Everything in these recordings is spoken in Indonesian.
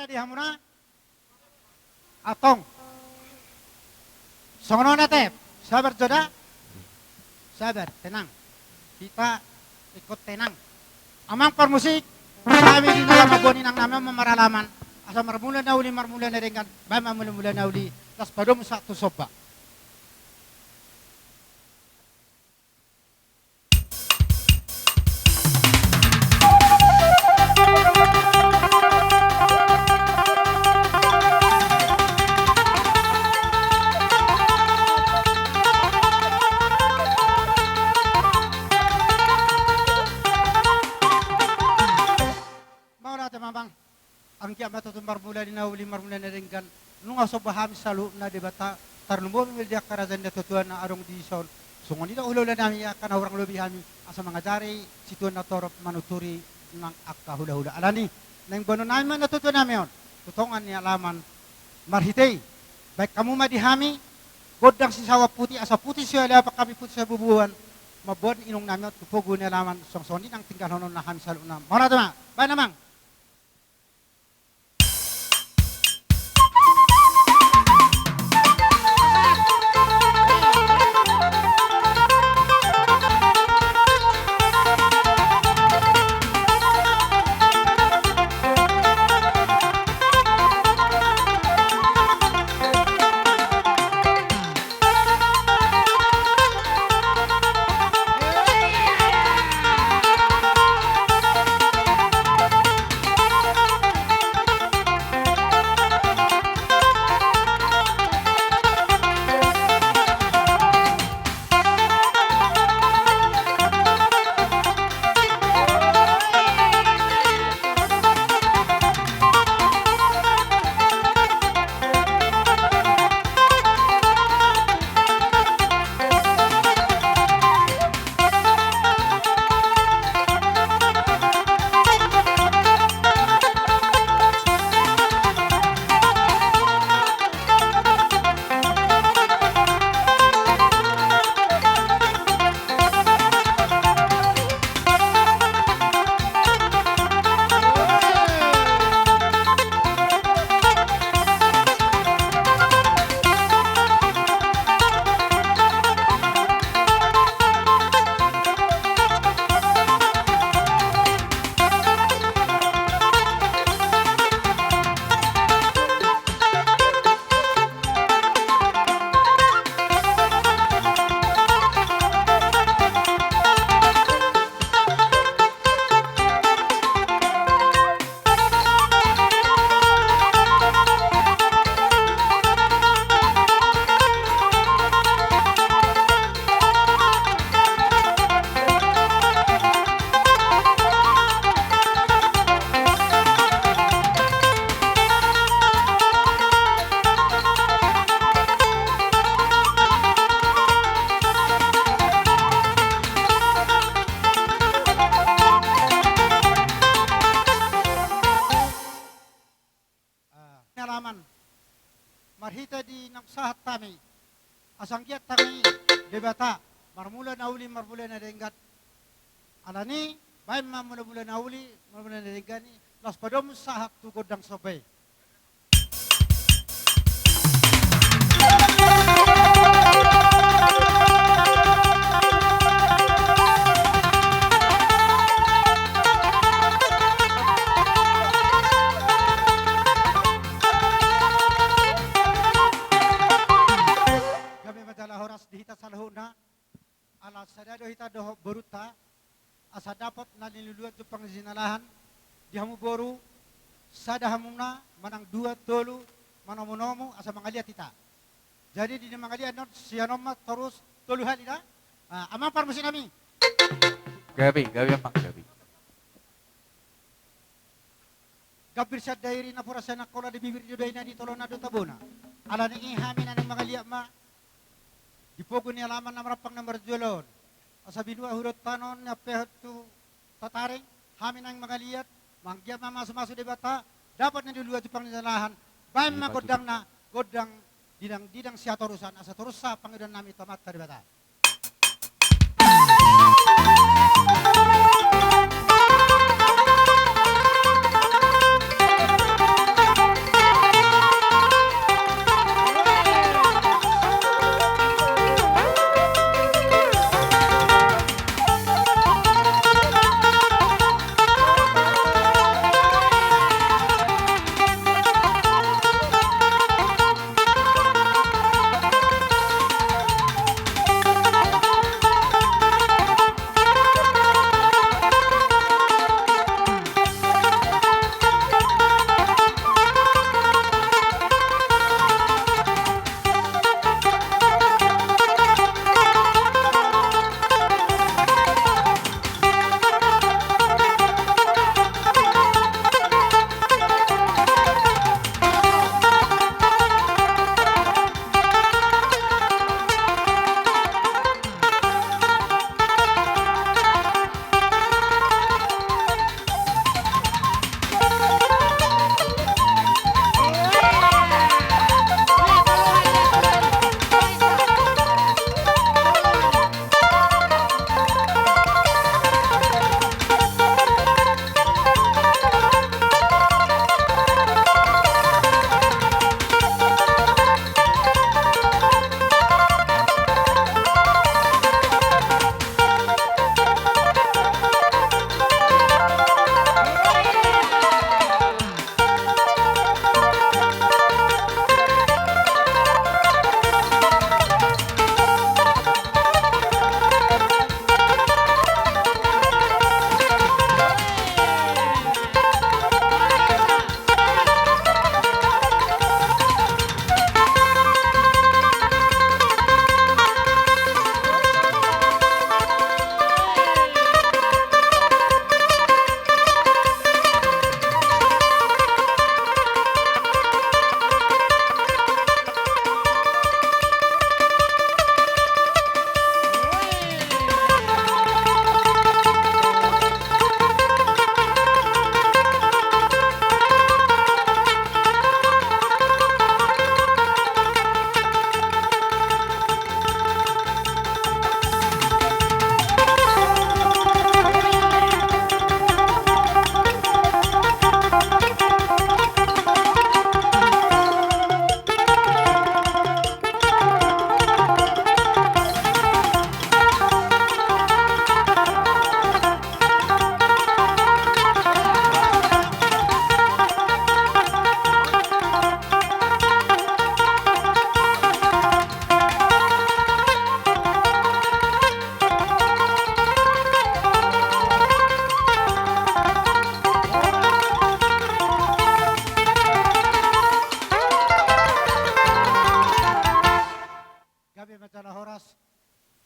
di hamuna atong songono natep sabar joda sabar tenang kita ikut tenang amang permusik kami di dalam aboni nang nama memaralaman asa marmula na dengan bama mula nauli tas padom satu soba. Ang kiam matutumbar marmula na ringgan nung aso bahami salu na debata tarlumbo mildia karazan na tutuan na arong dison sungon dito ulo na namin akan orang lobi hami asa mga jari situan na torop manuturi ng akka hula-hula alani nang bono namin natutuan namin yon tutongan ni alaman marhitay baik kamu madihami godang si sawa puti asa puti siya pa kami puti sa bubuan mabon inong namin at tupogo ni alaman songsoni ang tinggal honon na hami salu na maratama ba namang. Marhita di nagsahat tami, asanggiat tami debata, marmula na denggat, alani, bayi marmula na denggat ni, las padom sahat tu godang sobay. Dihita salahuna ala sadado hita doho beruta asa dapat naliluluat tu pangzinalahan dihamu boru sadahamuna manang dua tolu manomonomu asa mangaliat hita jadi di mangaliat not sianoma terus tolu halida amang parmusin nami gabi apa gabi gabir sad dairi na purasana kola di bibir judaina di tolona do tabona ala ni hamin anang mangaliat ma dipogo ni alaman na marapang na marjulon. Asabi dua hurut tanon na pehat tu tataring, hamin ang magaliat, manggiyam na masu-masu debata, dapat na duluan tu panginalahan, bayan magodang na, godang didang siya torusan, asa torusa pangidan namin tamat ka debata.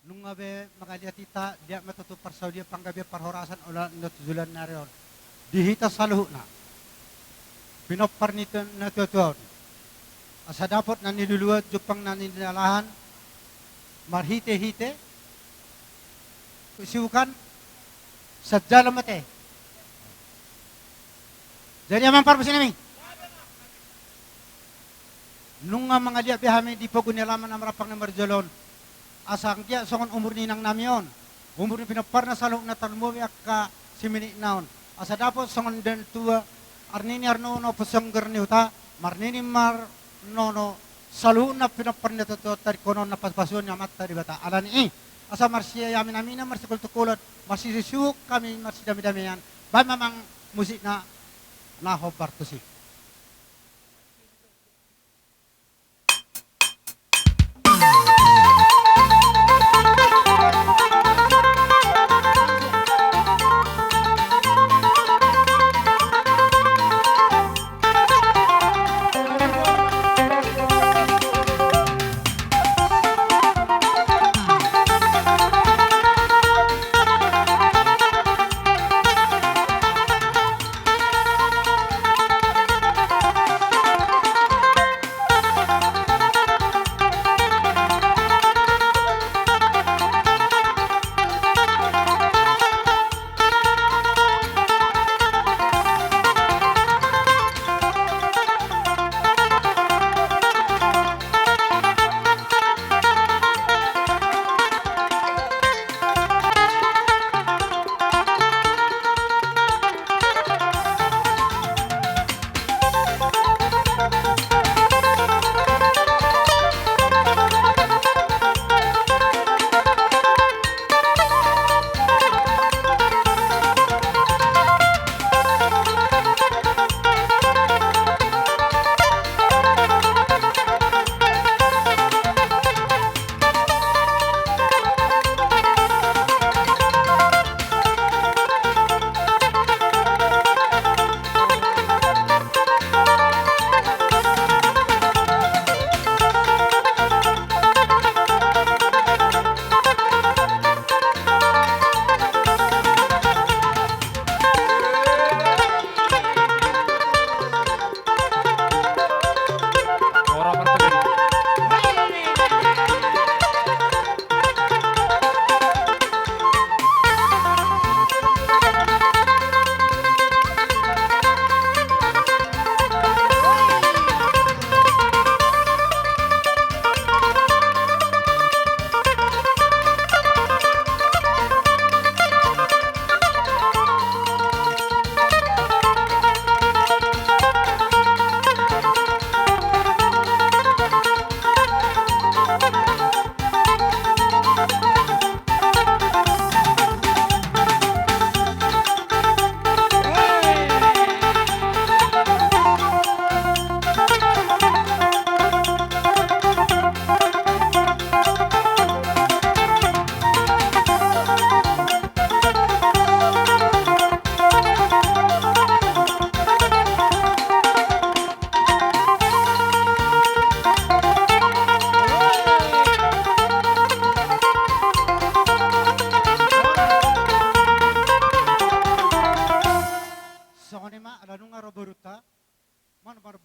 nung be magalia tita dia matutupar sa dia panggabi parhorasan ulan natuzulan na rin. Dihita sa luho na. Pinopar nito natutuon. Asa dapat na niluluwad jupang na nilalaan, marhite-hite, siukan, sadya lamate. Jadi amang parpusin namin. Nung nga mga liya bihami di pa gunilaman na marapang na marjolon, asang kya songon umur ni nang namion. Umur ni pinapar na salong na talmobi akka simini naon. Asa dapat songon den tua arnini arnono pasanggar ni uta marnini mar nono salong na pinapar na toto tarikonon na paspasun niya mata di bata. Alan asa marsiya yamin amina marsikul tukulot marsisisuk kami marsidami-damian. Ba mamang musik na nahobar to si.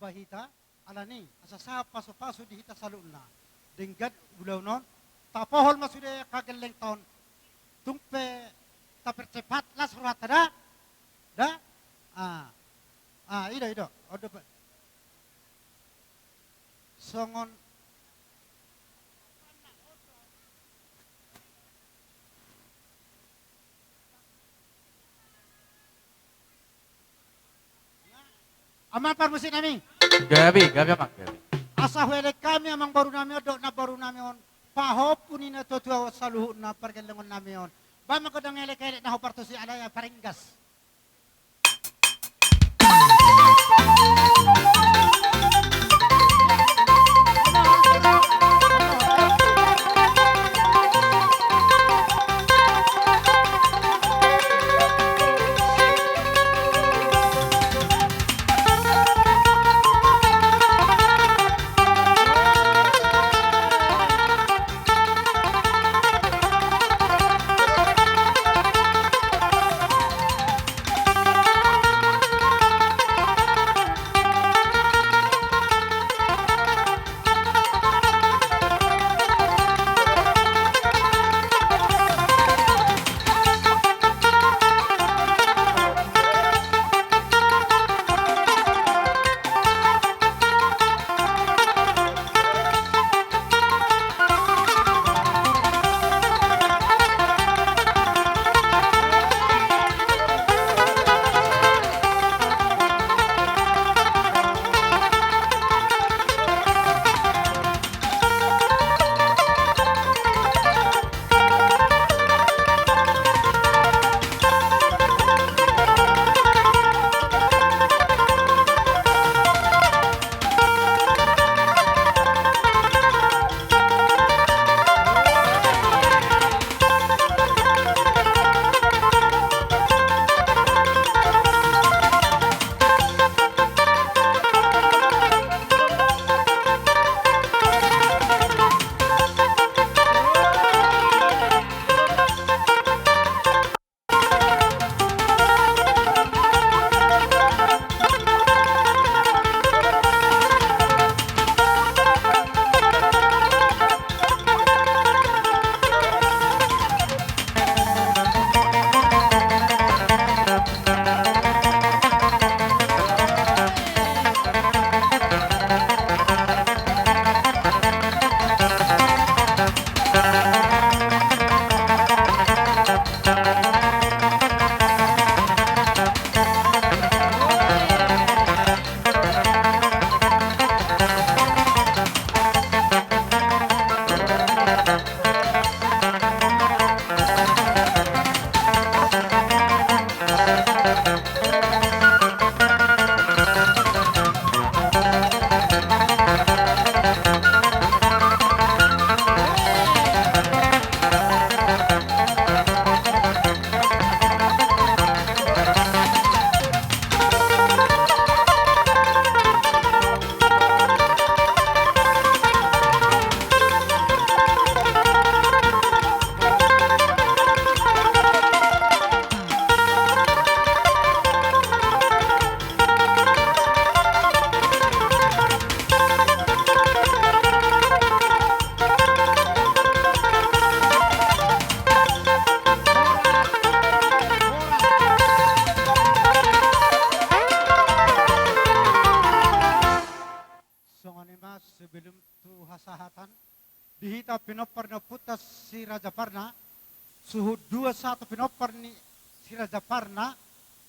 bahita alani asa sa paso-paso di hita salun na denggat gulaw non tapohol masude kageleng taon tungpe tapercepat las rata da ido odo songon Aman parmusin nami. Gabi amak gabi. Asa huwele kami amang baru nami do na baru nami on. Pahop punin na totua saluhu na pargalengon nami on. Ba magodang ele kaya na hoparto si alaya paringgas. si Raja Parna, suhu 21 pinopar ni si Raja Parna,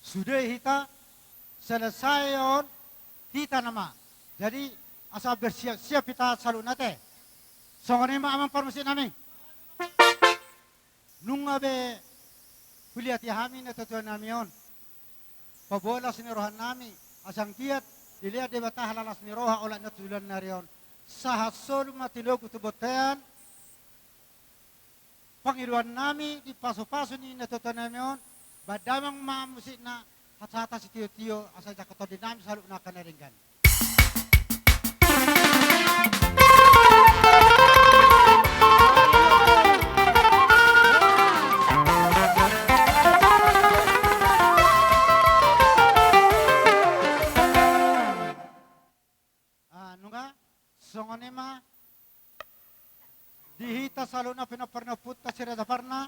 sudah kita selesai on kita nama. Jadi asal bersiap-siap kita salut nate. Songone ma amang permisi nami. Nunga be kuliah tiahami na tutuan nami on. Pabola sinirohan nami. Asang kiat dilihat de batah lalas niroha olah natulan narion. Sahasol matilog utubotean. Pangiruan nami di paso-paso ni natutuan nami on. Badamang mamusik na hata-hata si tiyo-tiyo asal jakoto dinami salut na kanaringgan. Nunga, songonema dihita salo na pinaparnaputta si Raja Parna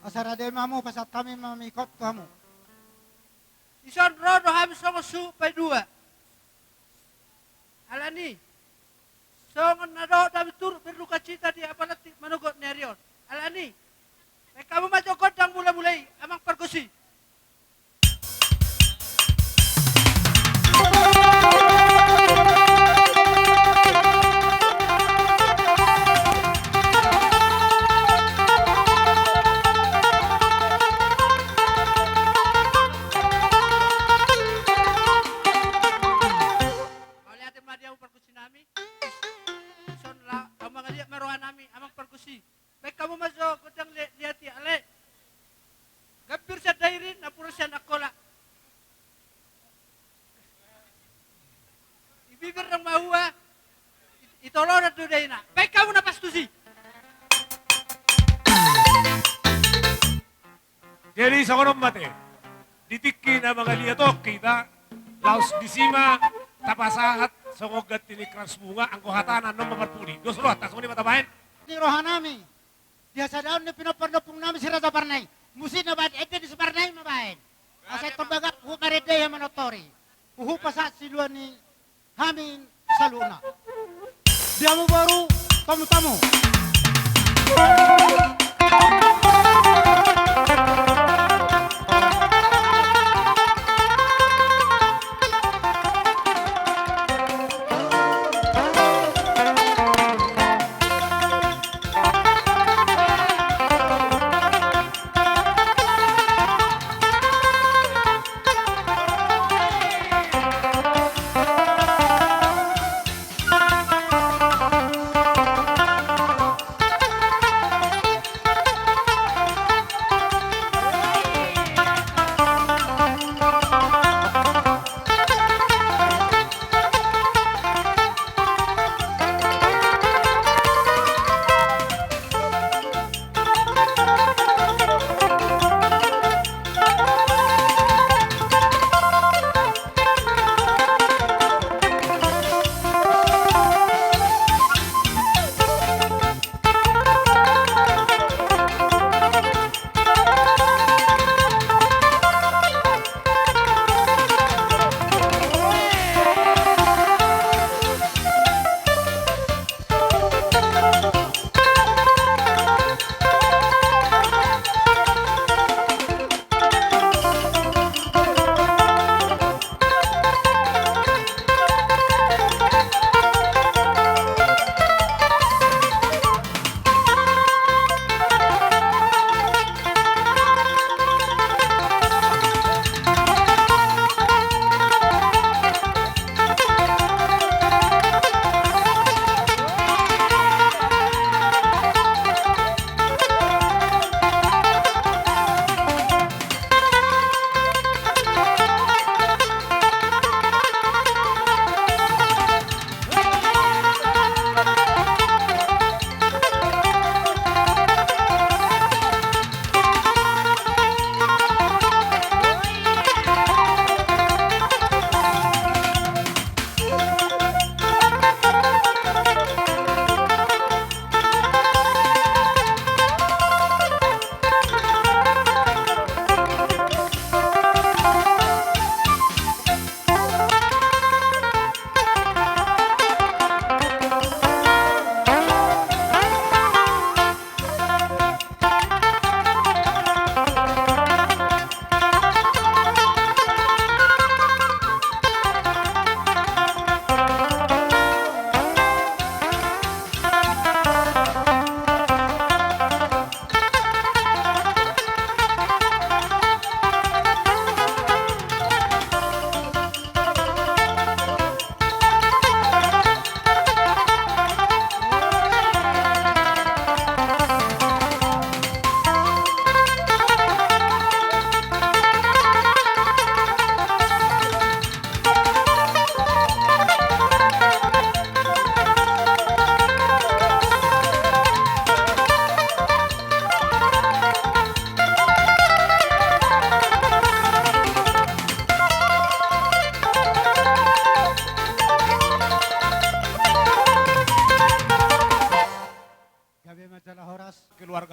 asara de mamu pasat kami mamikot kamu. Ison rodo habis songo su pai dua. Alani. Songo nado dabi tur berduka cita di apalati manugot nerion. Alani. Kamu maju kodang mulai-mulai amang perkusi. Baik kamu masuk kodang lihat ya ale. Gapir sa dairin na puro siya nakola. Ibibir ng mahuwa. Itolo na today na. Baik kamu na pastusi. Jadi sa konon mate, ditiki na mga liatok kita, laos disima, tapasahat, songogat tinikras bunga, ang kuhatanan ng mamarpuli. Dos lo, tas mo ni matabahin. Nirohan nami. Dia sadaon na pinaparnapong namin si Raja Parnay. Musin na ba ete di si Parnay mabahin. Asay tambagak humarede ya manotori. Uhupasa siluan ni Hamin Saluna. Dia mo baru tamu-tamu.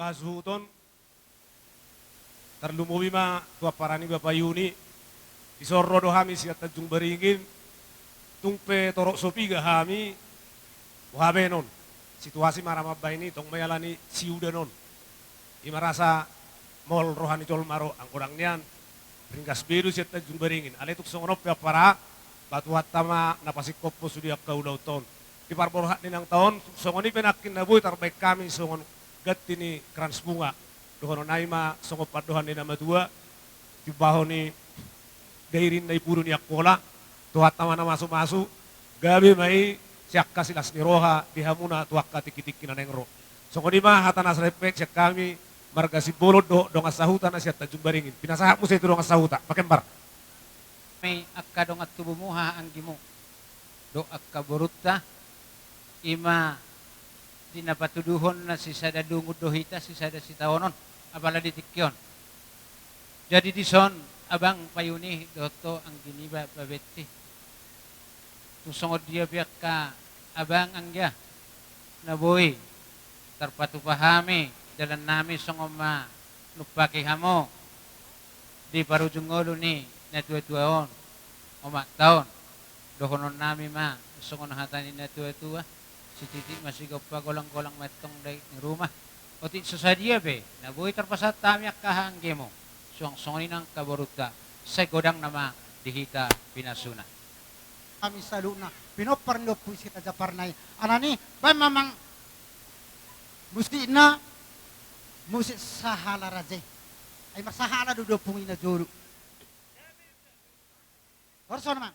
kasuhuton, terlumuwi ma tua parani Bapak Yuni, isorro do hami siat tajung beringin, tungpe torok sopiga hami, wabenon, situasi maramabay ni tong mayalani siudanon, imarasa mol rohani tol maro ang kurang niyan, ringkas biru siat tajung beringin, aletuk songonop ya para, batu hatama napasikop po sudiak kaudaw ton. Di parborhat ninang taon, songoni penakin na buhay, tarbaik kami songon gati ni krans bunga. Dohono naima songo padohan ni nama dua, di baho ni gairin na ipuro ni akpola, tuhat tama na masu-masu, gabi may siyak kasilas ni roha, dihamuna tuak katikitikin na nengro. Songoni ma hatanas repek siyak kami, marga si bolod dong asahuta na siya tajung baringin. Pinasahap mo sa ito dong asahuta, pakembar. May akka dong at tubumuha ang gimo. Do akka buruta, ima dinapatuduhon na si sada dungod dohita, si sada si taonon, abala ditikyon. Jadi dison, abang payuni, doto ang giniba babeti. Tusungod dia biyak ka, abang angya, nabuhi, tarpatupahami, dalan nami songoma, nupakihamo, di parujungolo ni, natuatuaon, umak taon, dohonon nami ma, songon hatanin natuatua, si titik masih golang-golang matong dari rumah. Otit susadia be, nabuhi terpasat tamiak kahangge mo. Suang-songin ng kaboruta, sa godang nama dihita pinasuna. Kami salo na pinoparno po si Kajaparnay. Anani, ba mamang musti na musti sahala raje. Ay masahala do pungin na joro. Orso naman.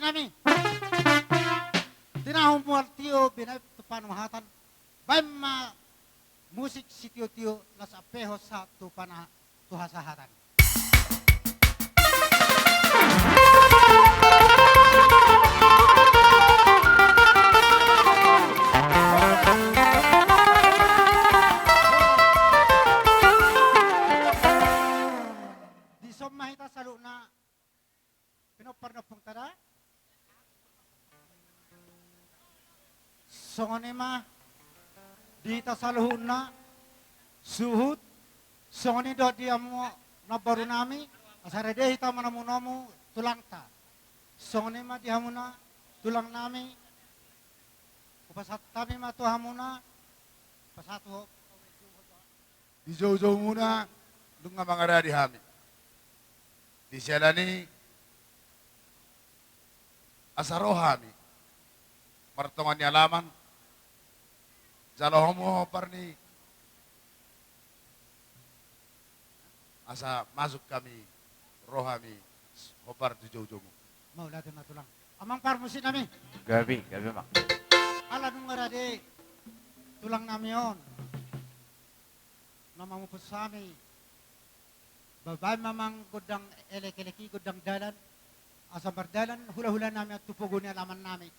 Nami. Tinahong mo tiyo, binay tupan mahatan. Bay ma musik si tiyo las apeho sa tupan tuhasahatan. Di somahita salo na pinoparnapong tada. Songonima di tasaluhun na suhut songoni do dia mo na baru nami asarede hita manamunomu tulang ta songonima dia muna tulang nami upasat kami matu hamuna pasatu Di jauh-jauh muna dunga mga di hami. Di selani asarohami martongan ni alaman jalohomo parni asa masuk kami rohami hopar di jauh-jauh. mau lati matulang amang parmusin nami Gabi mak. ala nung ngarade tulang nami on Namamu po sa amin. Babay mamang gudang elek-eleki, gudang dalan. Asa bardalan, hula-hula namin at tupugo niya laman namin.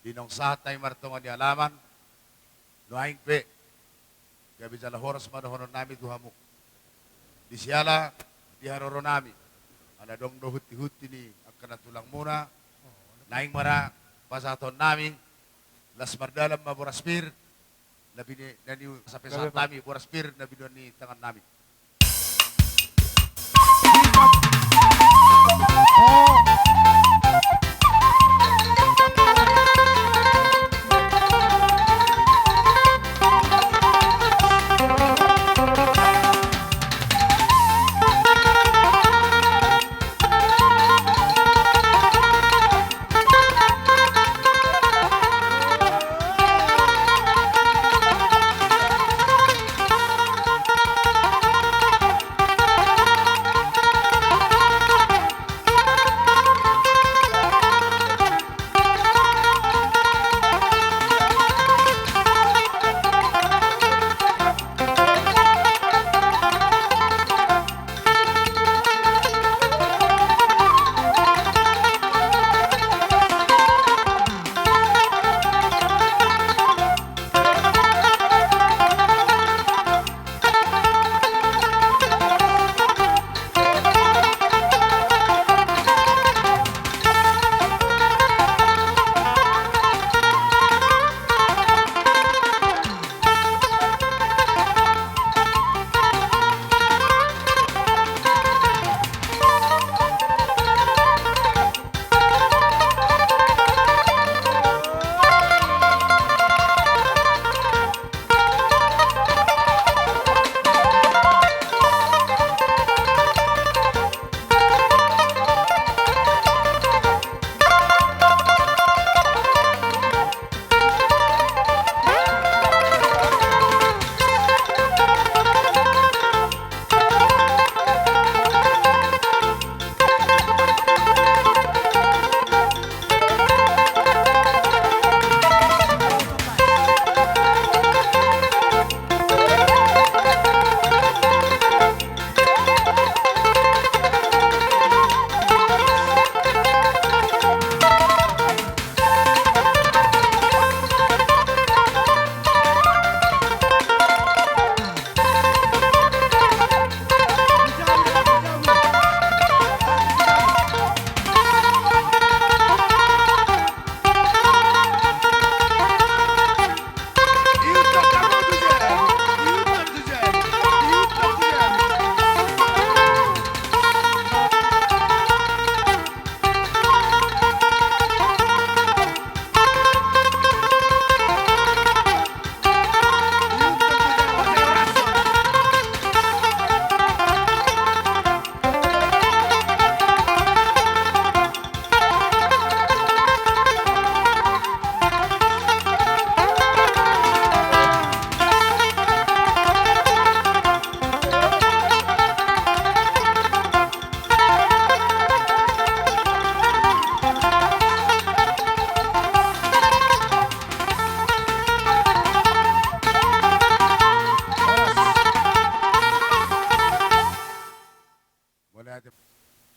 Dinong sahat na martungan ni alaman, nuaing pe, gabi sa lahoras manahonon namin tuhamu. Di siyala, di haroro namin, anadong dohuti-huti ni agkanatulang muna, naing mara, pasaton namin, las mardalam maburaspir, nani sa pesat namin, buraspir, na binuan ni tangan namin.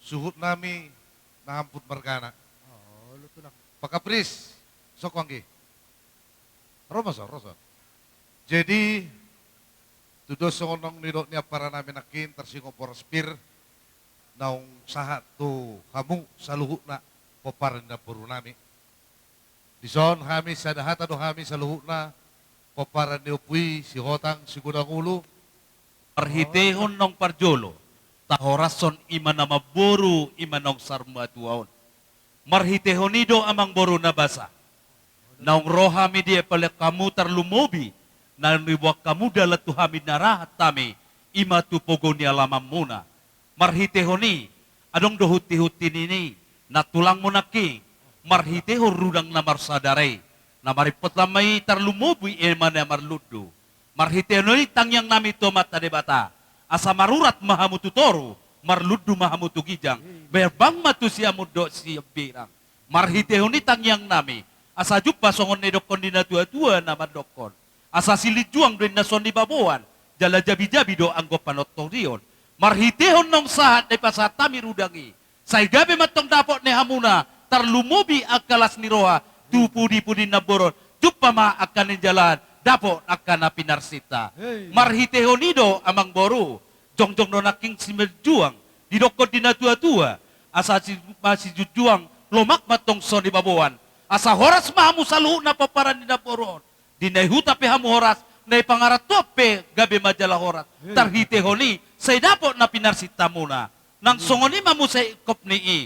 suhut nami nahamput margana. Oh, luto lang. Pakapris, sokwanggi. Romaso. Jadi, tudo songonong nidok niya para namin akin, tersingo poraspir, naung sahat tu kamu saluhut na poparan na puro nami. Dison kami sa dahata do kami saluhut na poparan ni upui, si hotang, si gudang ulo. Marhitehon nong parjolo, tahorason ima na maburu ima nong sarmatuaon. Marhitehon ido amang boru na basa. Naung rohami dia pala kamu tarlumobi, na niwak kamu dalat tuhami narahat tami, ima tu pogo ni alamam muna. Marhitehoni, adong dohuti-huti nini, natulang mo naking, marhiteho rudang na marsadare, na maripot lamay tarlumobi ima na marludo. Marhitehoni tangyang nami tomat na debata, asa marurat mahamututoro, marludo mahamutugijang, berbang matu siya mudo siya birang. Marhitehoni tangyang nami, asa jupa songon ni dokon di na tua-tua na madokon. Asa silijuang din na son di babuan, jala jabi-jabi do anggo panotorion. Marhitehon nong sahat de pasatami rudangi. Say gabi matong dapot ni hamuna, tarlumubi akalas ni roha, tupudi-pudi na boron, jupa ma akan ni jalan, dapot akan na pinarsita. Marhitehon ido amang boru, jongjong do naking simerjuang, di dokon di na tua-tua, asa si masih jujuang, lomak matong son di babuan. Asa horas mahamu saluhu na paparan di naporon. Di naihuta pe hamu horas, nai pangaratope pe gabi majalah horas. Tarhite honi, say dapot na pinarsita muna. Nang songoni mamu say kop ni i.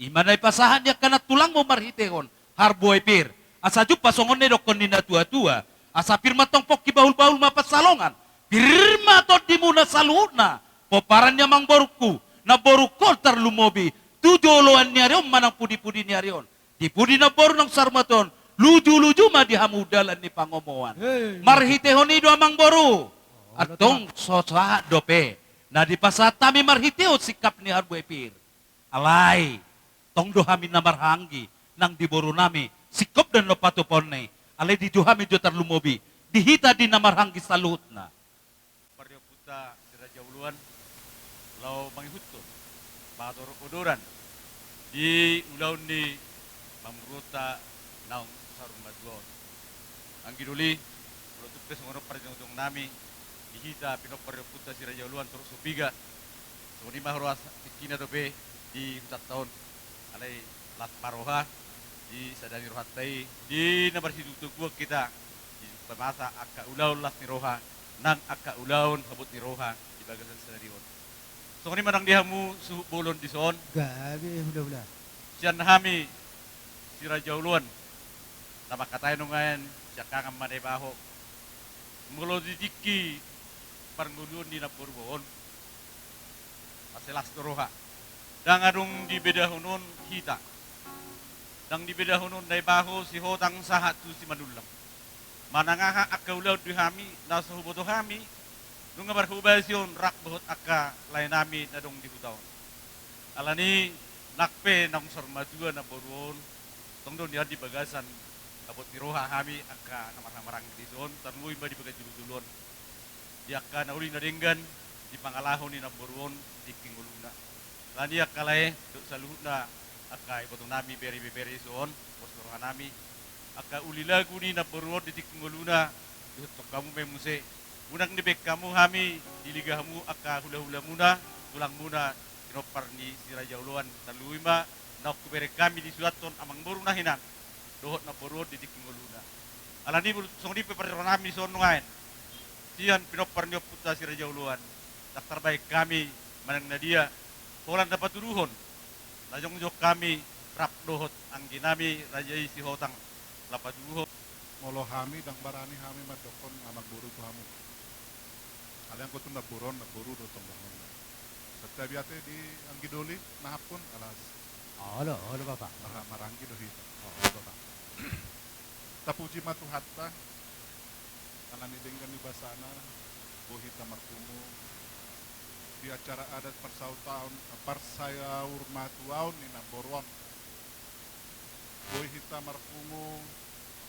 Ima nai pasahan niya kanat tulang mo marhitehon. Harboy pir. Asa jupa songon ni dokon ni na tua-tua. Asa pirma tong pok kibahul-bahul mapasalongan. Pirma to di muna saluhu na. Paparan niya mang boruku. Na borukol tarlumobi. Tujoloan niya riyon manang pudi-pudi niya riyon. Di pudi na boru ng sarmaton, luju-luju ma di hamudalan ni pangomoan. Marhitehon ido amang boru. Atong sosa dope. Na di pasatami marhiteo sikap ni Harbuepir. Alay, tong dohami na marhanggi, nang di boru nami, sikop dan lopatupon ni. Alay di dohami jotar lumobi, dihita di na marhanggi salut na. Mario Puta, si Raja Uluan, lau mangihutto, bator kodoran, di ulaun ni Pamruta naong sarong madwon. Ang ginuli, produk pesongono parjong nami, dihita pinoparyo puta si Raja Uluan turut supiga. So ni mahruas ikina dobe di 4 tahun. Alay lat paroha di sadani rohatay di nabar sidutugwa kita di pamasa akka ulaw las ni roha nang akka ulaw habot ni roha di bagasan sa riyon. So ni manang dihamu suhu bolon di son. Gabi, hula-hula. Siyan hami si Raja Uluan, napakatay nung ngayon, siya kakang manibaho. Mulo didiki, paranguluan di napuruon, pasilas turuha. Dang adong di bedahunon hita. Dang di bedahunon naibaho si hotang sahat tu si manulang. Manangaha akaulaw di hami, nasa huboto hami, nung barhubasyon rak buhot akka lain nami na dong di hutaw. Alani, nakpe ng sarmadua na boruon, tong doon di bagasan abot ni roha kami akka namarang di doon tanmoy ba di bagat dulon di akka nauli na denggan di pangalahon ni naboruon di kinguluna lani akka lay sa luhut na akka ibotong nami beri soon pos roha nami akka ulilagu ni naboruon di kinguluna dihutok kamu memuse unang nibek kamu kami diligahamu akka hula-hula muna tulang muna kinopar ni si Raja Uluan taluy ma na kubere kami di suaton amang boru na hinan dohot na boru di dikinguluna alani song di peparonami son ngain sian pinopar niyo puta si Raja Uluan daktar baik kami manang na dia holan dapat turuhon lajong jok kami rap dohot ang ginami Raja si hotang lapaduho Molo hami dang barani hami madokon amag buru tu hamu. Alang ko tong naburon naburu do tong bahon. Sa biate di ang gidoli nahapon alas Halo Bapak. maranggi do hita. Bapak. Tapuji matuhatta. Alani denggan ni basana bohita markumu di acara adat parsayaur matuaun ni naboron. Bohita markumu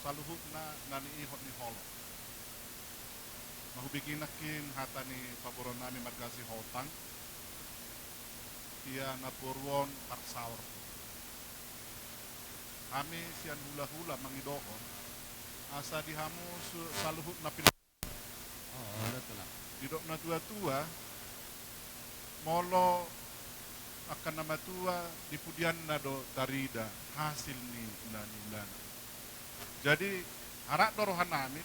saluhut na nani ihot ni holo. Mahubiginakin hata ni paboron nami margasi hotang. tia naborwon parsaur. Kami sian hula-hula mangidohon asa dihamu saluhut na didok na tua-tua molo akan nama tua dipudian na do tarida hasil ni nanilan. Jadi harak dorohan nami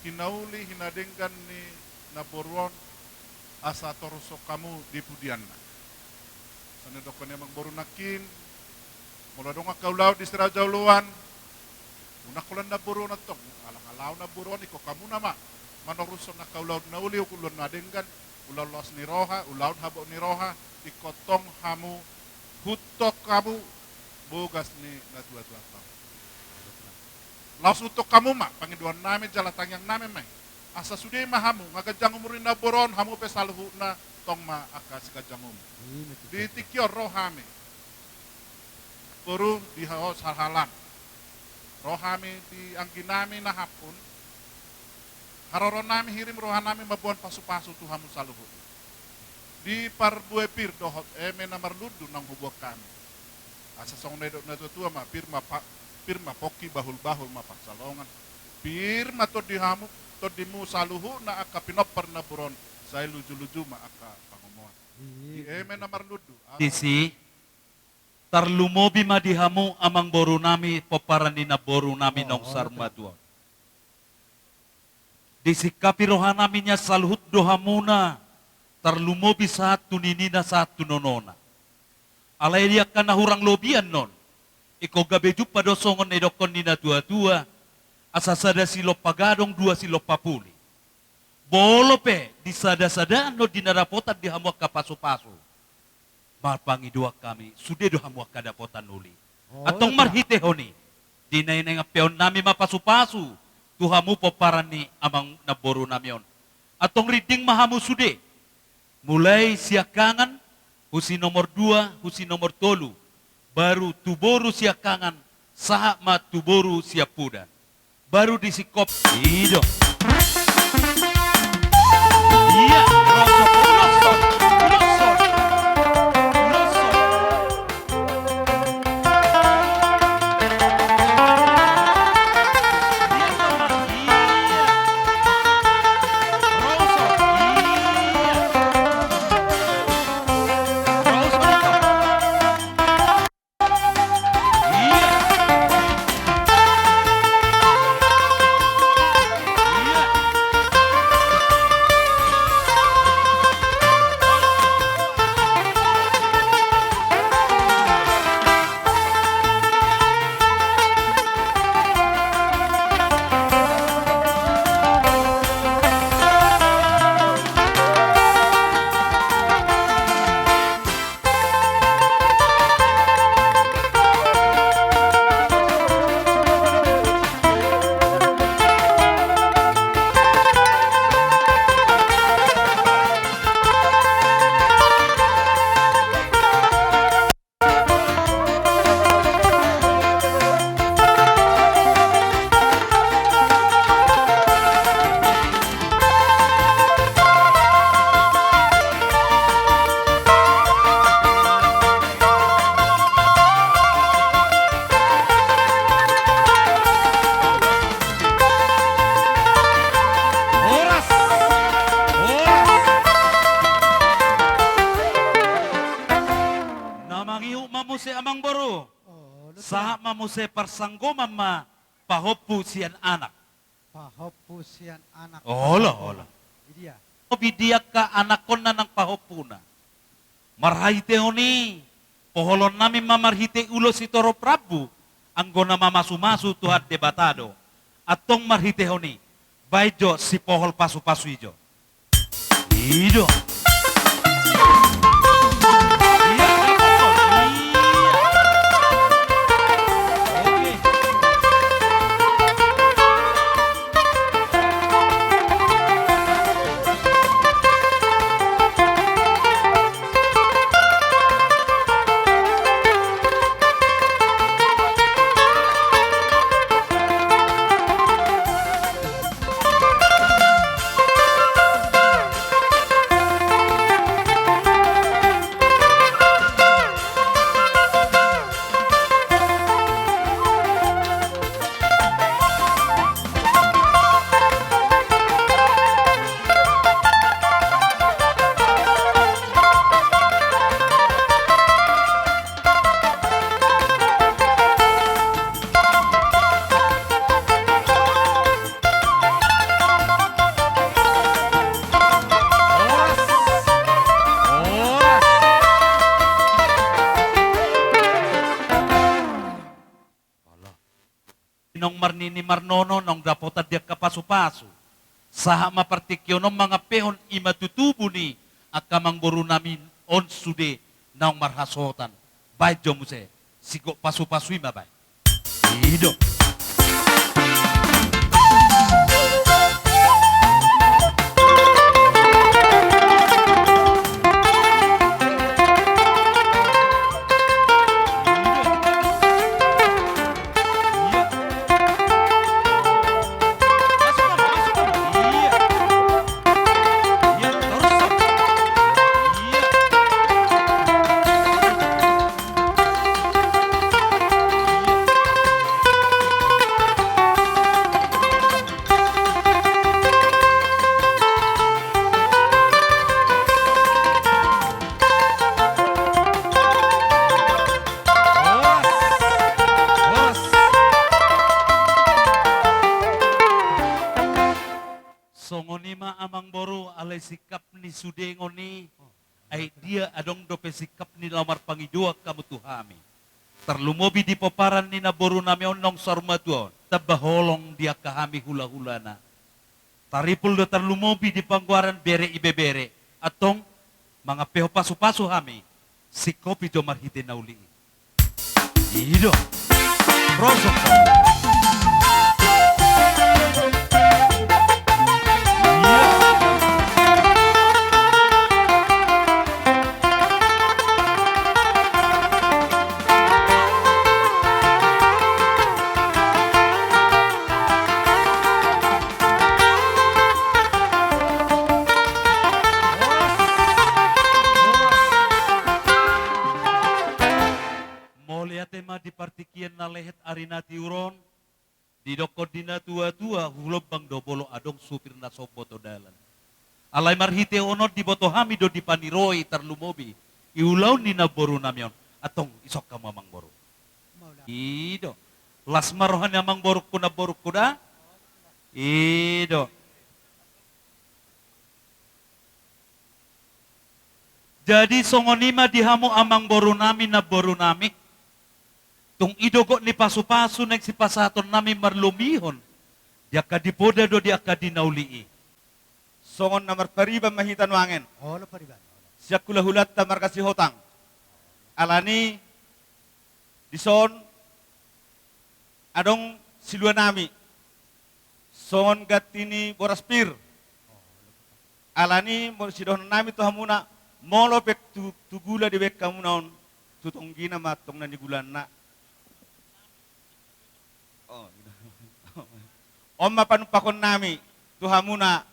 hinauli hinadengkan ni naborwon asa torso kamu dipudian na. Sanedokon emang boru nakin mula dong kau laut di serau jauluan unak kulan na buru na tong alang-alaw na buru ni ko kamu nama manoruson na kau laut na uli ukulun na denggan ulaw los ni roha ulaw habo ni roha ikotong hamu hutok kamu bogas ni na tua-tua tau laos utok kamu mak pangiduan nami jalatang yang nami may asa sudi mahamu ngagajang umurin na buron hamu pesalhu na tong ma akas kajang di tikyor rohami puru di halam rohami di angginami na hapun haroron nami hirim rohanami mabuan pasu-pasu tuhamu saluhu di parbue pir dohot namar ludu nang hubok kami asa song nedok na tua ma pirma poki bahul-bahul ma paksalongan pirma to dihamu to dimu saluhu na akapinop perna buron saya luju-luju ma aka pangomoan di namar ludu Disi tarlumobi madihamu amang boru nami poparani na boru nami nong sarmadua. Disikapi rohanami nya saluhut dohamuna tarlumobi saat tuninina saat tunonona. Alay dia kana hurang lobian non. Iko gabeju padosongon edokon nina dua-dua asasada silo pagadong dua silo papuli. Bolope disada-sadaan no dinarapotan dihamu kapasu-pasu. Marpangi dua kami, sudah doha mua kadapotan nuli. Atong marhitehoni, dinay na nga peon nami mapasu-pasu, tuhamu poparani amang naboru namion. Atong riding mahamu sude, mulai siakangan, husi nomor 2, husi nomor 3, baru tuboru siakangan, saha ma tuboru siapudan. Baru disikop, hidup. Iya, rosok, rosok, rosok. mamuse amang boru. Saha mamuse parsanggo mama pahopu sian anak. Pahopu sian anak. Olah, olah. Dia. Bidiak ka anakon na ng pahopuna. Marhaite oni, poholon namin mamarhite ulo si Toro Prabu, anggo na mamasumasu tuhat debatado. Atong marhite oni, bayjo si pohol pasu-pasu ijo. Ijo. ni Marnono nang dapotan dia kapasu-pasu. Saha mapartikyo ng mga pehon imatutubo ni akamang boru namin on sude nang marhasotan. Bay jomuse, sigo pasu-pasui mabay. Ido. Songonima amang boru alay sikap ni sudengon ni ay dia adong dope sikap ni lamar pangidua kamu tuhami. Terlumobi di paparan ni na boru nami onong sarmatuon. Tabaholong dia kahami hula-hula na. Taripul do terlumobi di pangguaran bere ibebere. Atong mga peho pasu-pasu hami si kopi do marhite nauli. Ido. Rosok. Tema di partikian na lehet arinati uron, di dokod dina tua-tua hulob bang dobolo adong supir na soboto dalan. Alay marhite onod di boto hamido di paniroi terlumobi, iulaw ni na boru namyon, atong isok ka mamang boru. Ido, las marohan amang boruk kuda, ido. Jadi songonima dihamu amang boru nami na boru nami, tung idogo ni pasu-pasu nek si pasaton nami marlumihon. Dia kadipoda do dia kadinaulii. Songon namar pariba mahitan wangen. Oh, lo pariban. Siak kula hulat tamar kasih hotang. Alani dison adong silua nami. Songon gatini boraspir. Alani mo sidon nami to hamuna molo pek tugula di bek kamunaon tutunggi na matong na nigulan na. Om mapanupakon nami, tuhamuna,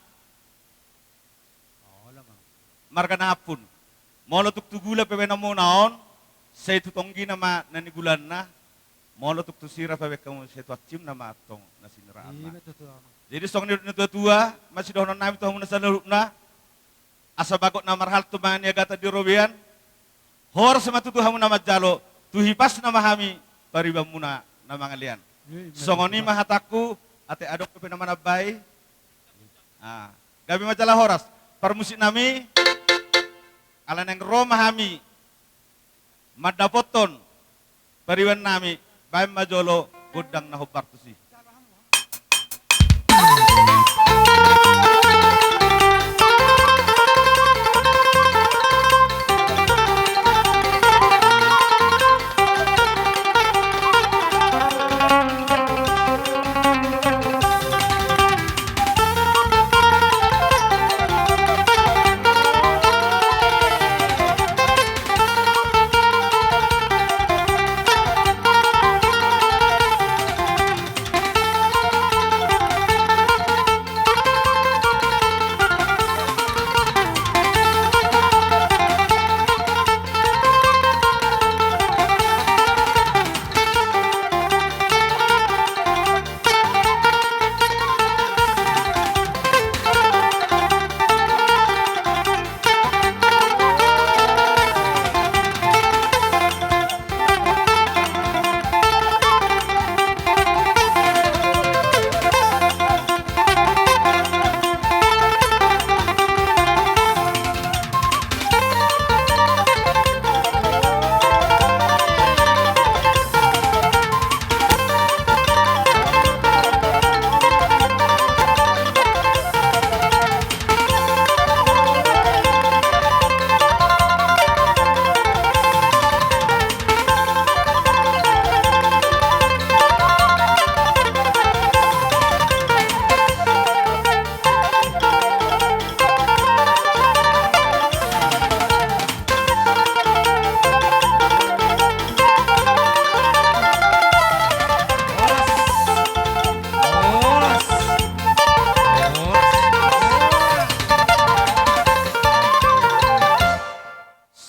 marga na hapon. Molo tuktugula pewe na munaon, say tutonggi na nanigulan na, molo tuktusira pewe kamu say tuatsim na matong na siniraan na. Jadi song nito tua, masih dohonon nami tuhamuna sa larup na, asa bagot na marhal tumangan niya gata di robian, hor sa matutuhamuna majalo, tuhipas na mahami, paribam muna na mga lian. Songoni mahataku, ate adok ke nama nabai, gabi majalah horas, permusik nami, ala neng Roma hami, madapoton, pariwan nami, bayi majolo, gudang nahupartusi.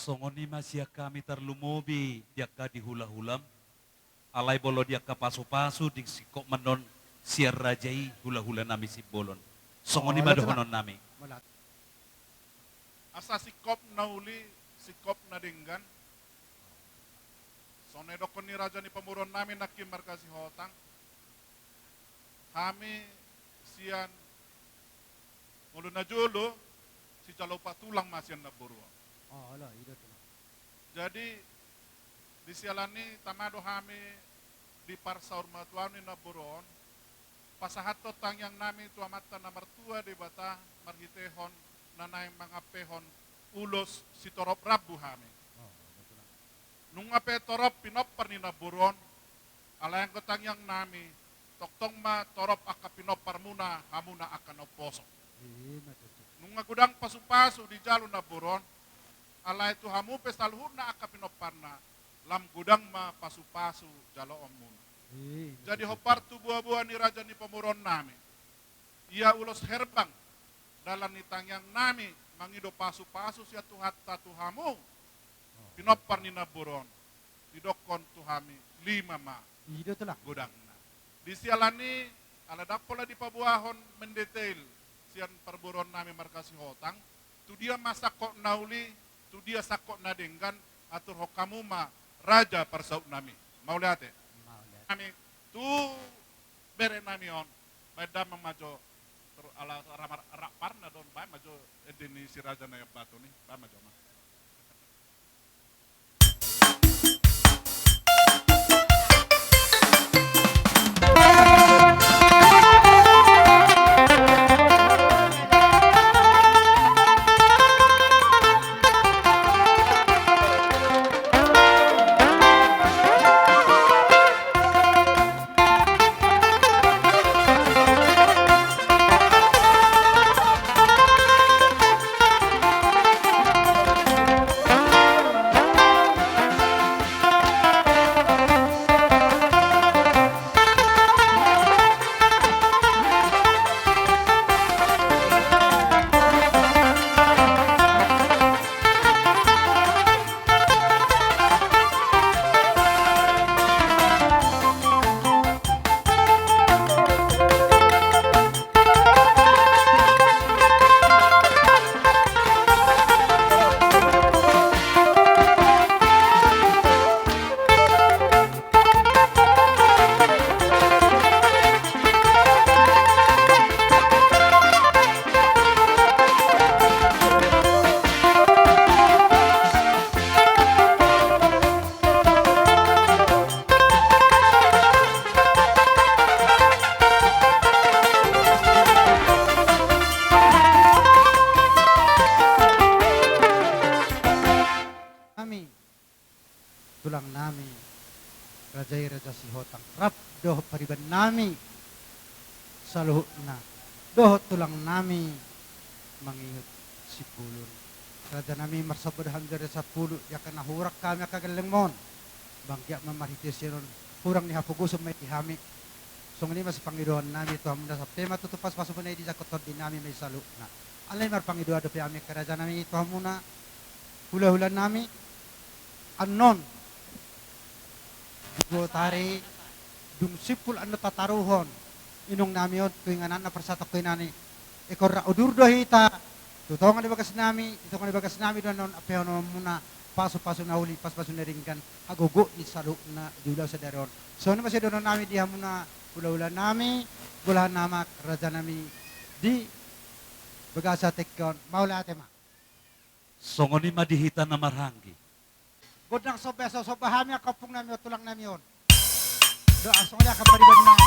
Songoni masya kami terlumobi dia ka di hula-hulam. Alay bolo dia ka pasu-pasu di sikok menon siar rajai hula-hula nami si bolon. Songoni madohonon nami. Mulat. Asa sikop na uli, sikop na dinggan. Sonedokon ni raja ni pamuron namin nakimar kasi hotang. Kami siyan mulu na julo, si Calopa tulang masyan na buro. Oh, ala, ida tulang. Jadi di sialani tamado kami di parsaur matuan ni naburon. Pasahato tang yang nami tuamata na martua di bata marhitehon nanay mga pehon ulos si torop rabu kami. Oh, ida tulang. Nung ape torop pinopar ni naburon, alayang kotang yang nami, toktong ma torop aka pinopar muna, hamuna akan oposo. Matutu. Nung agudang pasu-pasu di jalo naburon, alay tu hamu pesalhur na aka pinopar na, lam gudang ma pasu-pasu jalo omun. Jadi hopar tu buah-buah ni raja ni pemuron nami. Ia ulos herbang, dalam nitang yang nami, mangido pasu-pasu siya tuhat tatu hamu, pinopar ni naburon, didokon tuhami 5 ma Ida tulang. gudang na. Di sialani ala dapola di pabuahon mendetail sian perburon nami markasi hotang, tu dia masakok nauli, tu dia sakok nadenggan atur hokamu ma raja persauk nami. Mau lihat ya? Maulat. Nami tu bere nami on, medam memajo ter ala ramar parna don bay majo edini si raja na yang batu nih, bay majo mah. tulang nami raja si hotang rap doh pariban nami saluhut na doh tulang nami mangingat si pulun raja nami marsabadahan dari sa pulo yakan nahurak kami akagalengmon bangkya mamaritis yun hurang ni hapugusom may tihami song ini masih pangiduan nami itu hamda sa tema tutupas pasubunay di jakotor di nami may salu na alay mar pangiduan do piami karaja nami itu hamuna hula-hula nami anon tari dung sipul ano tataruhon inong nami yon tuinganan na persatok koy nani ekor ra udurdo hita tutongan di bagas nami doon non apehono muna paso-paso na huli pas-paso na ringkan agogo ni salu na diulaw sa daron so ano masih doon nami diha muna hula-hula nami bulahan namak raja nami di bagasa tekkon maula tema Songoni madihita na marhangi. godang sobahami akapung nami o tulang nami yon doa songnya kapariban nami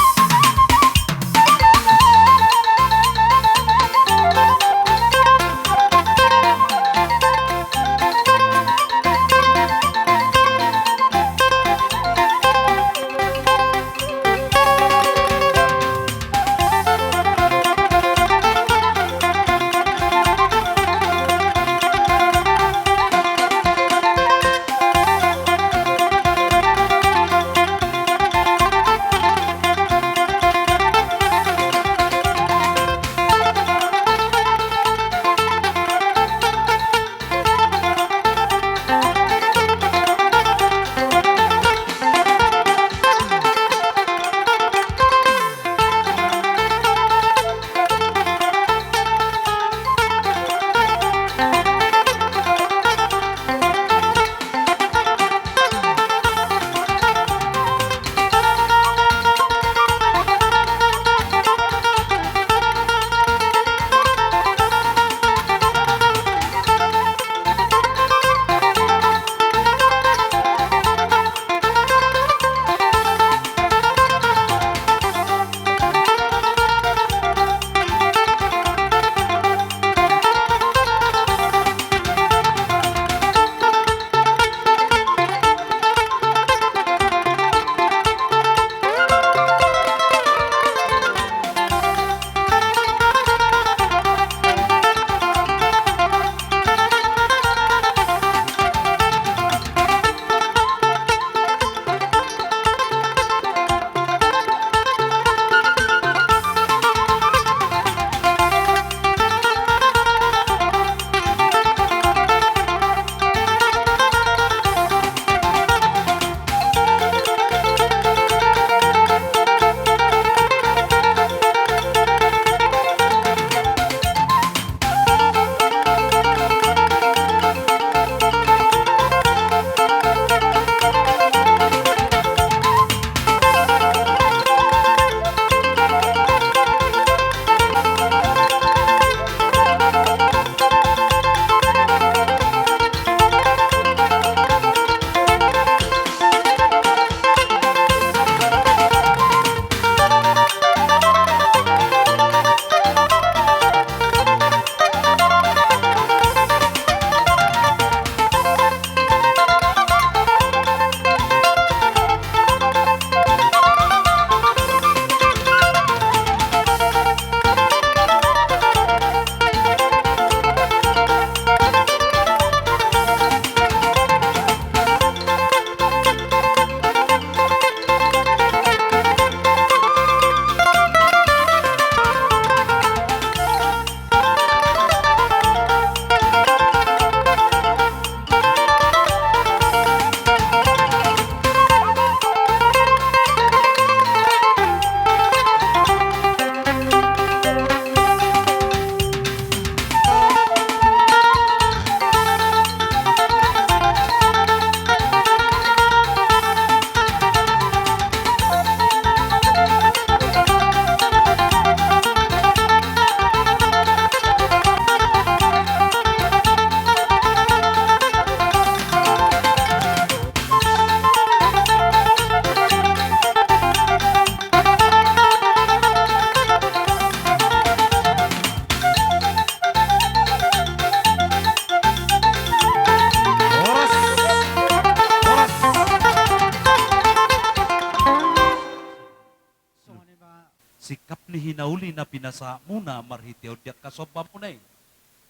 hinauli na pinasa muna marhiteo diak kasoba mo na.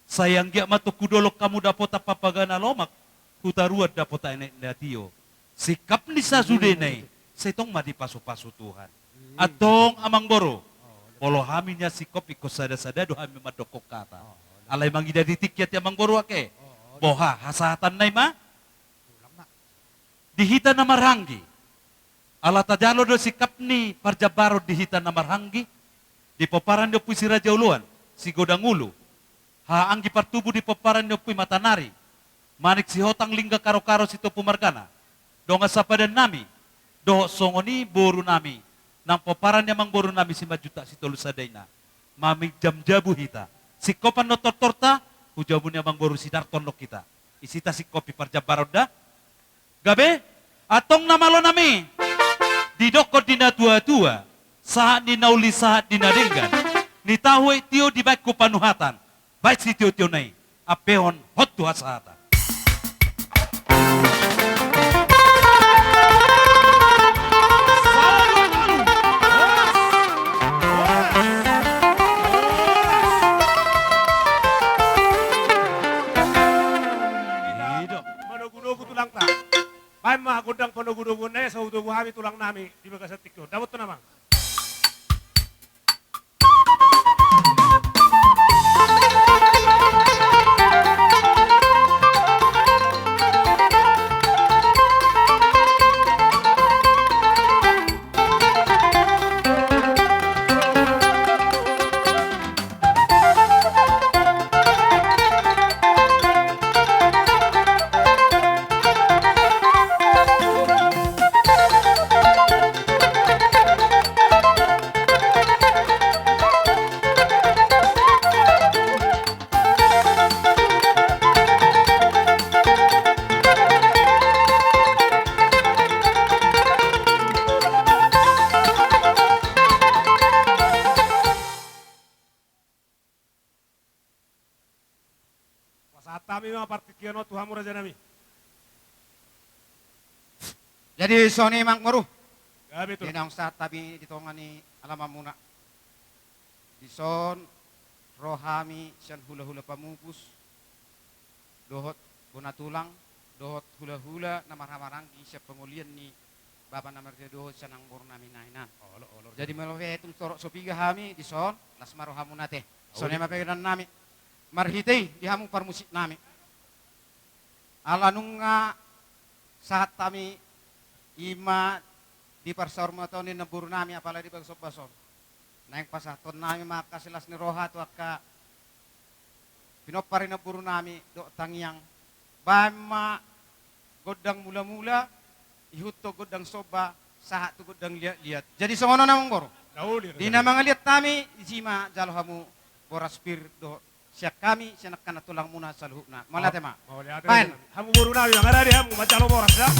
Sayang giya matukudolok kamu dapot papagana lomak, hutaruat dapot ay natiyo. Sikap ni sa sudenay, sa itong madipaso-paso Tuhan. Atong amang boro, polo hamin niya sikop ikosada-sada do hamin madokok kata. Alay mangida ditikyat amang boro ake. Boha, hasatan na ma? Dihita na maranggi. Alatajalo do sikap ni parjabaro dihita na maranggi. Di paparan niyo po si Raja Uluan, si Godangulo. Haanggi partubo di paparan niyo po'y matanari. Manik si hotang lingga karo-karo sito pumargana. Donga sa padan nami. Doho songoni boru nami. Nang paparan niya mang boru nami si majuta si tolusaday na. Mamig jam-jabu hita. Si kopan no torta, hujabu niya mang boru si darton lo kita. Isita si kopi parjabarod da. Gabe, atong namalo nami. Didoko dina tua-tua. Saat dinauli saat dinadenggan. Ni tahu tio di baik ku panuhatan. Baik si tio-tio nai. Apeon hot tu hasatan. Manugunugo tulang ta. Ay mga gudang panugunugo na sa udugo hami tulang nami. Di ba kasatik yun? Dapat to naman. Saat kami mga partikiano, Tuhan mo raja nami. Jadi Sony Mang Moru. Gabi to. Dinang saat tabi ditongan ni alamam muna. Dison rohami siyan hula-hula pamupus. Dohot guna tulang, dohot hula-hula na marang-maranggi siya pengulian ni Bapa namar dohot siya nang bor namin nainan. Jadi melowe itong torok sopiga hami dison las marohamu nate. Sony mapegan nami. Marhitay, di hamong parmusik nami. Ala nung saat kami ima di parsorma to ni naburo nami apala di bagsop-bason. Naing pasaton nami makasilas ni roha to akka pinopari naburo nami do tangyang bama godang mula-mula ihut to godang soba sahat to godang liat-liat. Jadi songono namang boro. Di na mga liat nami isima jalohamu boraspir do siap kami siya nakana tulang muna sa luhuk na. Malate ma. Pain. Hamu buru nabi ang arari hamu macalo boras ya.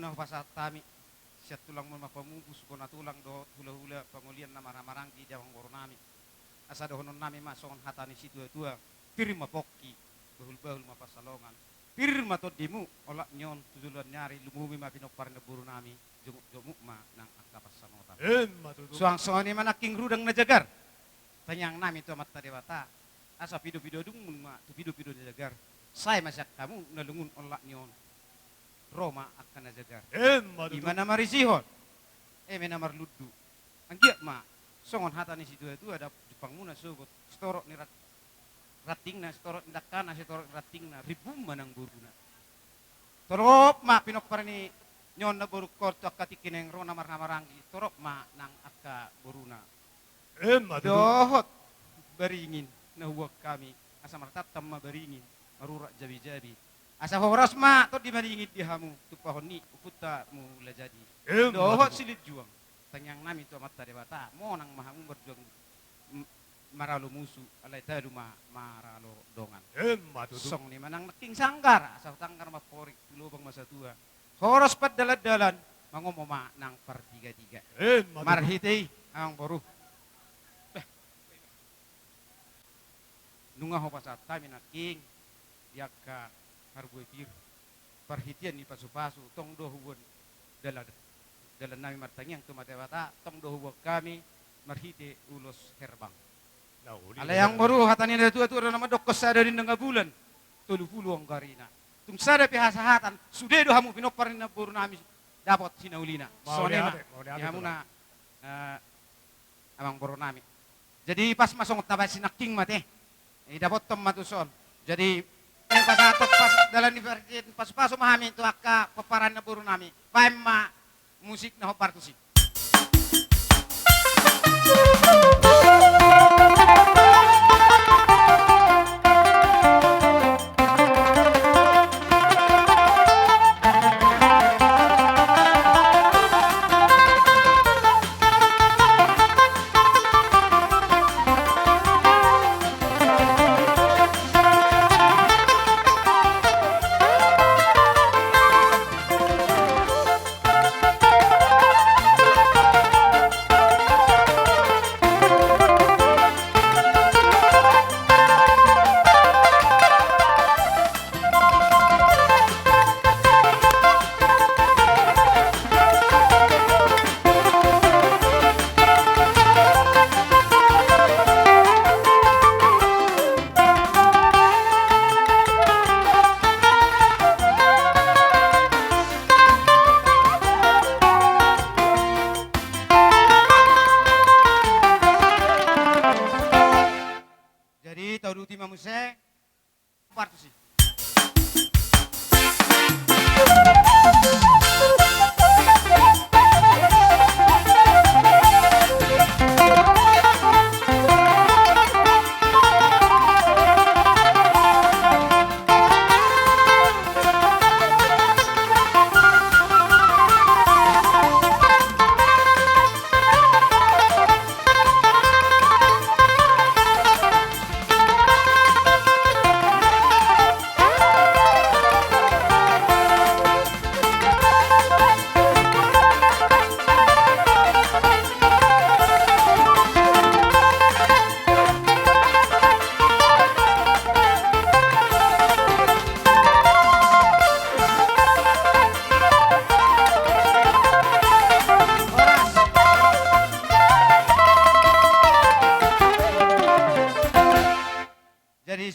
na pasat tami. Siya tulang mo mapamubus ko na tulang do hula-hula pangulian na maramarangki di awang boro nami. Asa dohonon nami masongon hatani si tua-tua. Pirma pokki. Bahul-bahul mapasalongan. Pirma to dimu. Olak nyon tudulan nyari lumumi mapinopar na buru nami. Jumuk-jumuk ma nang akapasangotan. Suang-suang ni manaking rudang na jagar. Tanyang nami tu amat dewata. Asa pido-pido dung ma tu pido-pido na jagar. Saya masak kamu nalungun olak nyon. Roma akan na jagar. Imana marisihon. Mena marludu. Anggiak ma. Songon hata ni situ itu ada Jepang muna sugot. Storok ni rating na, storok ni dakana, storok rating na. Ribum manang buruna. Torop ma pinok para ni nyon na buruk korto akatikin yang rona marhamaranggi. Torop ma nang akka buruna. Dohot beringin na huwag kami. Asa martatam ma beringin. Marurak jabi-jabi. Asa horas ma to di maringit di hamu tupahon ni uputa mu lajadi. Dohot silit juang. Tanyang nami to mata dewata mo nang mahamu berjuang maralo musu alai tadu maralo dongan. Song ni manang naking sanggar asa tangkar maporik lubang masa tua. Horas pat dalan-dalan mangomoma nang pertiga-tiga. Marhitei ang boru. Nunga ho pasat kami naking yaka harboy pir perhitian ni pasu-pasu tong do huwon dalan nami martangyang tumatewata tong do huwag kami marhiti ulos herbang alayang baru hatanin na tua-tua na madokos sada rin nga bulan 30 ang garina tung sada pihasahatan sude do hamu pinoparin na buru nami dapat sinaulina so nema hamu na amang buru nami jadi pas masongot na ba sinaking mate dapat tom matuson jadi yang pasatok pas dalam universitas pas-paso mahami itu akka paparan na buru nami paem ma musik na hopartusi.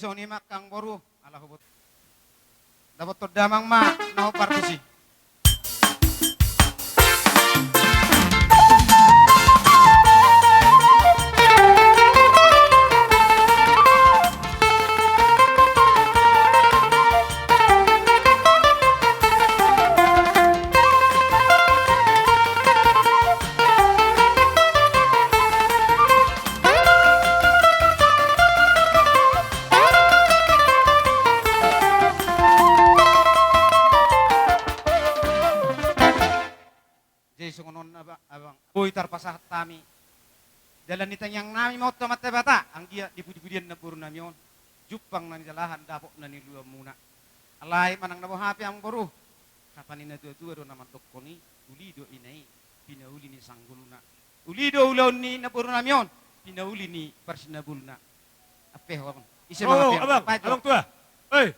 Soni makang boru ala hubut dapat terdamang ma naho partisi. Abang, boy tarpasahat tami. Dalan nitang yang nami mau tamat bata, ang dia dipudi-pudian na buru nami on. Jupang na nijalahan dapok na niluwa muna. Alay manang nabo happy ang buru. kapanina tua do nama dokoni uli do inai pinauli ni sangguluna uli do ulon ni napuro namion pinauli ni parsinabulna apehon isi Oh, mga abang, pajo abang tua. Hei,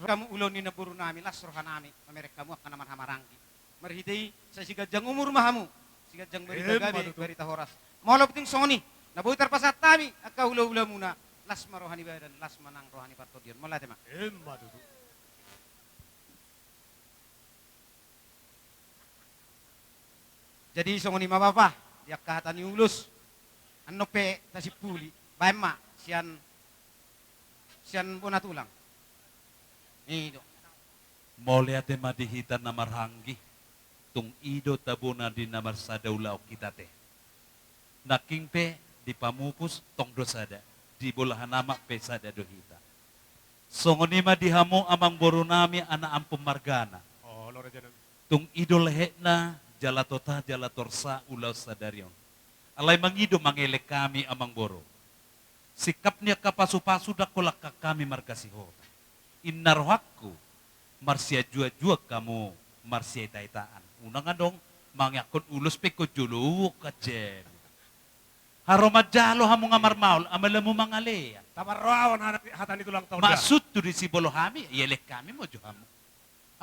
kamu ulon ni napuro nami las rohan nami mereka kamu akan naman hamaranggi marhitay sa sigajang umur mahamu sigajang barita gabi barita horas maulo puting soni nabutar pasat tami akka ula-ula muna las marohani badan las manang rohani partodion mula tema emma tutu. jadi songoni mababa dia kata ni ulus ano pe tasipuli baema sian bona tulang itu Molia te madihita na marhanggi, tung ido tabuna di namar sadaulau kita te. Naking pe di pamupus tong dosada, di bolahan nama pe sada dohita. Songonima dihamu amang borunami ana ampum margana. Oh, lore janan. Tung ido lehekna jalatota jalatorsa ulau sadarion. Alay mangido mangelek kami amang boro. Sikapnya kapasu-pasu dakolak kami markasihota. Innarohakku marsia jua-jua kamu marsia taitaan. Unang dong mangyakot ulus pe ko julu kajen. Haromat jalo hamu ngamar maul amalamu mangalea. Tamarrawan hatan itu lang taon dah. Maksud tu di si bolo hami yelek kami mo johamu.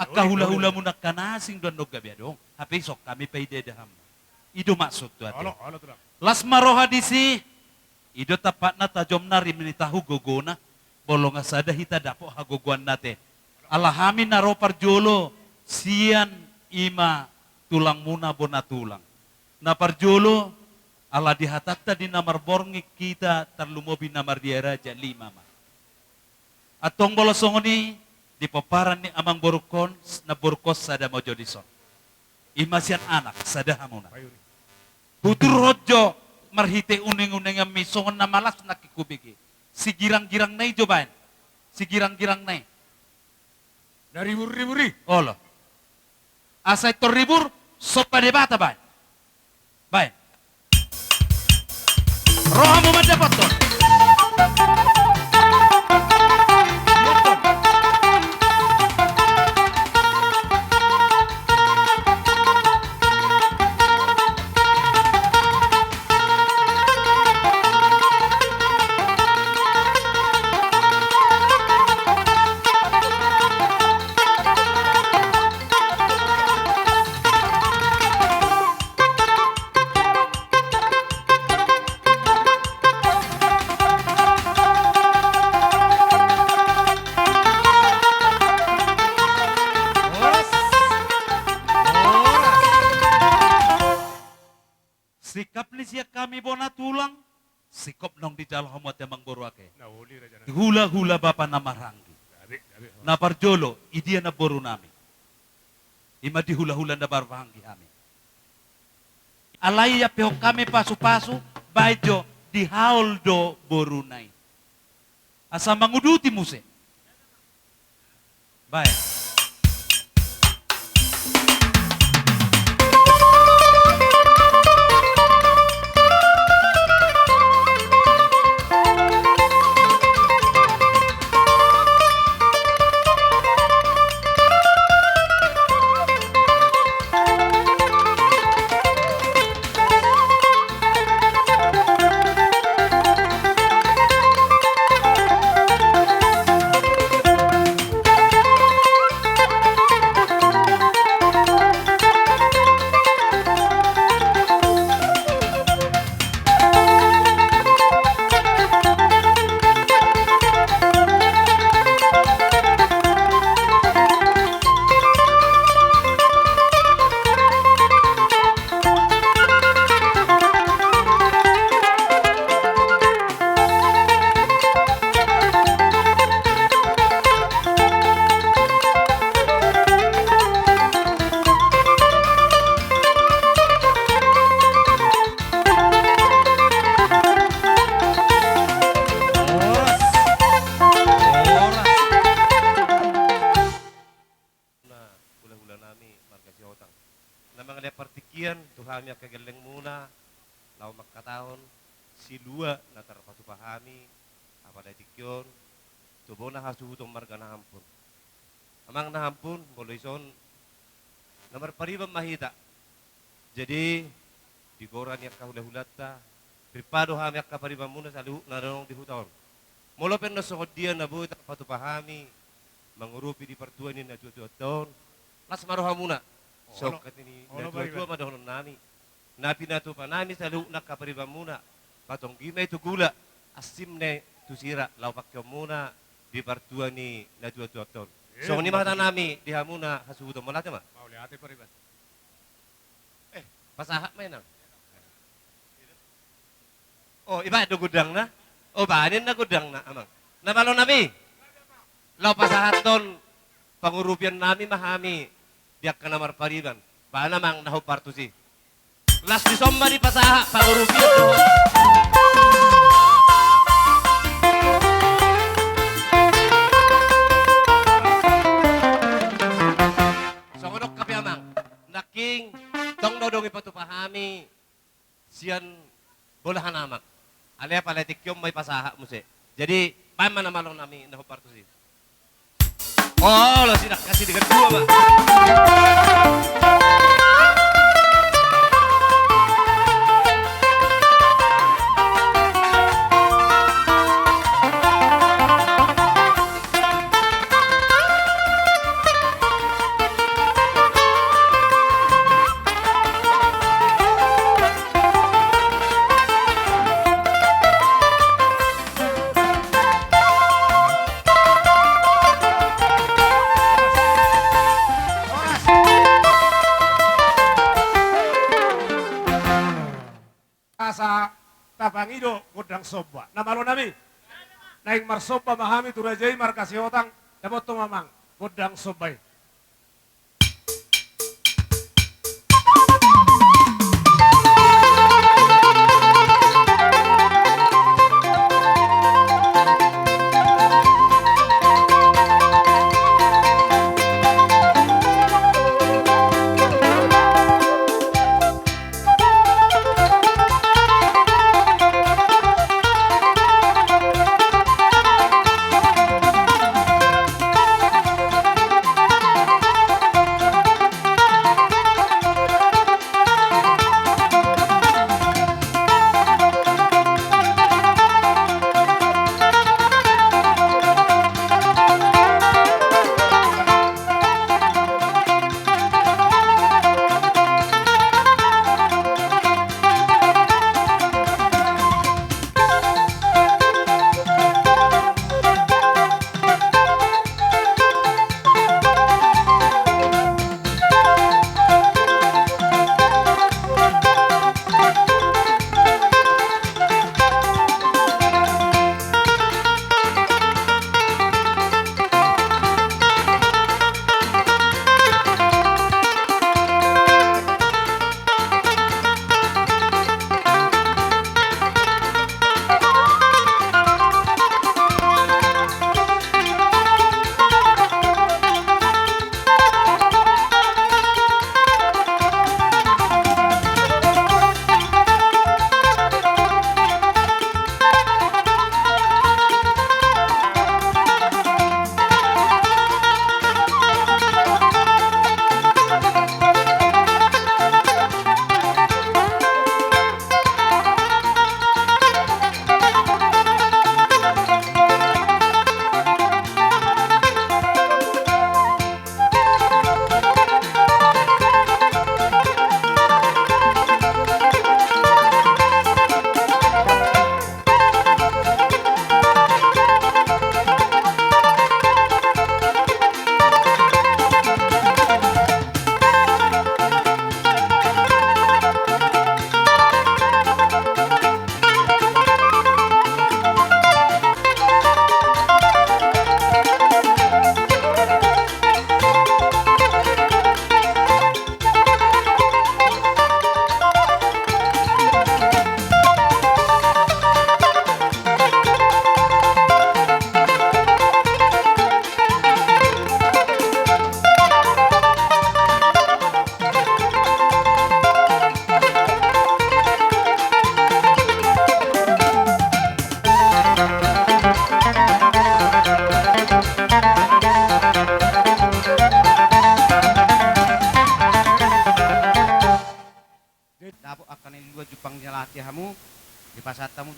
Akka hula-hula mo nakanasing don nog gabi dong. Hapi sok kami paide daham. Ido maksud tu ate. Alo tu lang. Las maroha di si ido tapat na tajom na rimini tahu gogona. Bolong asada hita dapo hagoguan nate. Alahami naro parjolo sian ima tulang muna bona tulang. Na parjolo ala dihatatta di namar borngi kita terlumobi namar dia raja 5 ma. Atong bolosongoni di paparan ni amang borukon na borkos sada mojo dison. Ima sian anak sada hamuna. Payuni. Butur rojo marhite uning-uning yang misongon na malas nakikubigi. Si girang-girang nai jobain. Si girang-girang nai. Dari muri. Olo. Asay torribur sopa de bata bay. Bay. Roha mo mendapat ton. Sikap ni siya kami bona tulang, sikop nong di jalo hamot emang boruake. Na uli ra janan. Hula-hula bapa na maranggi. Dari. Na parjolo, idia na boru nami. Ima di hula-hula na barvanggi kami. Alay ya pehok kami pasu-pasu, baijo di haul do boru nai. Asa manguduti muse. Baik. Tuhan yang kegeleng muna, lau makatahon, si lua na tarpatupahami, apa tikyon, tubo na hasuhutong marga na hampun. Amang na hampun, boloison, Nomor paribam mahita. Jadi di goran yang kahula-hulata, pripado hami akka paribam muna sa luhuk na ronong di hutaon. Molopen na sungod dia na buhay patupahami, mangurupi di partuan ni na tuwa-tuwa las maroha muna. So katini na tuwa-tuwa madohonon nami. Napinatu pa nami sa luhuk na kaparibam muna. Patong gimay tu gula, asim ne tu sira, laupakyo muna di partuan ni na tuwa-tuwa. So ni mahata nami diha muna hasuhuto mo lahat ma. Mauli ate pariban. Pasaha may nang. Oh, iba do gudang na. O banin na gudang na amang. Namalo nami. Law pasahat don pangurupian nami mahami diak ka namar pariban. Ba namang naho partusi. Las di somma di pasaha pangurupian do. Songonok kapi amang. Naking tong dodong ipatupahami siyan bolahan amak. Alaya paletik yung may pasaha mo si. Jadi, paman naman lang namin nahuparto si. Oh, lo sinak kasi dengan dua, Pak. Asa tapangido godang soba. Namalo nami. Naing marsoba mahami turajay markasi otang dapat tumamang godang sobay.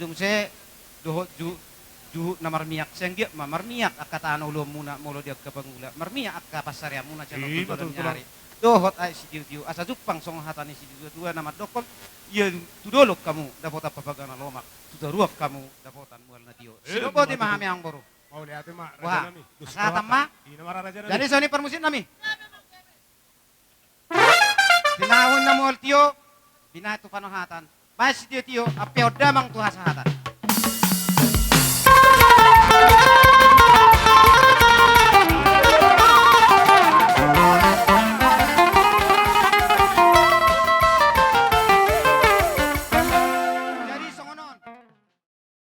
dum se dohot juhu na marmiyak senggia marmiyak akata ano ulo muna molo dia ka pangula marmiyak akka pasarya muna chano Betul, nyari dohot ay si diu asa jupang song hatani si diu dua nama dokol ya tudolok kamu dapat apa pagana lomak tudaruak kamu dapotan mual na dio sino di mahami ang boro Mau lihat mak wah raja nami. asa tamma Di nama raja nami. jadi soni permusin nami tinahon na mo tio binato panohatan bas dia tio apeo damang tu hasahatan